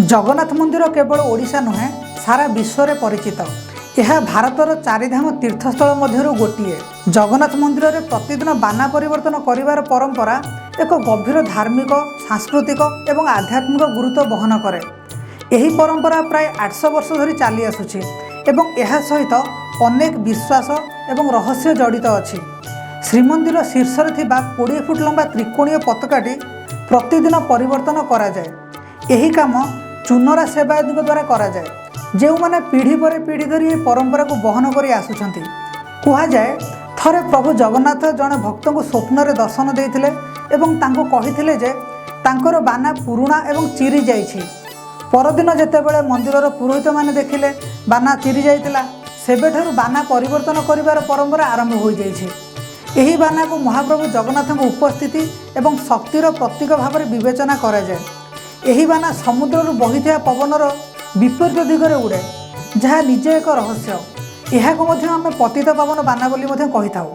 जगन्नाथ मंदिर केवल ओडिशा नुहे सारा विश्व में परिचित। यह भारतर चारिधाम तीर्थस्थल मध्य गोटे। जगन्नाथ मंदिर में प्रतिदिन बाना परिवर्तन करिवार परंपरा एक गभीर धार्मिक, सांस्कृतिक एवं आध्यात्मिक गुरुत्व बहन करे। यही परंपरा प्राय 800 वर्ष धरी चली आसुछि एवं यह सहित अनेक विश्वास एवं रहस्य जड़ित अछि। श्रीमंदिर शीर्षरे थिबा 20 फुट लंबा त्रिकोणीय पताकाटी प्रतिदिन परिवर्तन करा जाए। यही काम चुनरा सेवायतों द्वारा करा जाए, जो माने पीढ़ी पर पीढ़ी धरी यह परंपरा को बहन कर आसुछंती। कहा जाए थरे प्रभु जगन्नाथ जड़े भक्त को स्वप्न रे दर्शन देइथिले एवं तांको कहिथिले जे तांकर बाना पुरुणा एवं चिरी जाइछि। परदिन जेतेबेले मंदिरर पुरोहित माने देखिले बाना चिरी जाइतिला, सेबेठारु बाना परिवर्तन करिवार परंपरा आरंभ हो जाइछि। एही बाना को महाप्रभु जगन्नाथ उपस्थिति एवं शक्तिर प्रतीक भाव में विवेचना करा जाए। एही बाना समुद्र बहिथिया पवनर विपरीत दिगरे उड़े, जहाँ निजे एक रहस्य। यह आम पतित पावन बाना बोली कही थाउ।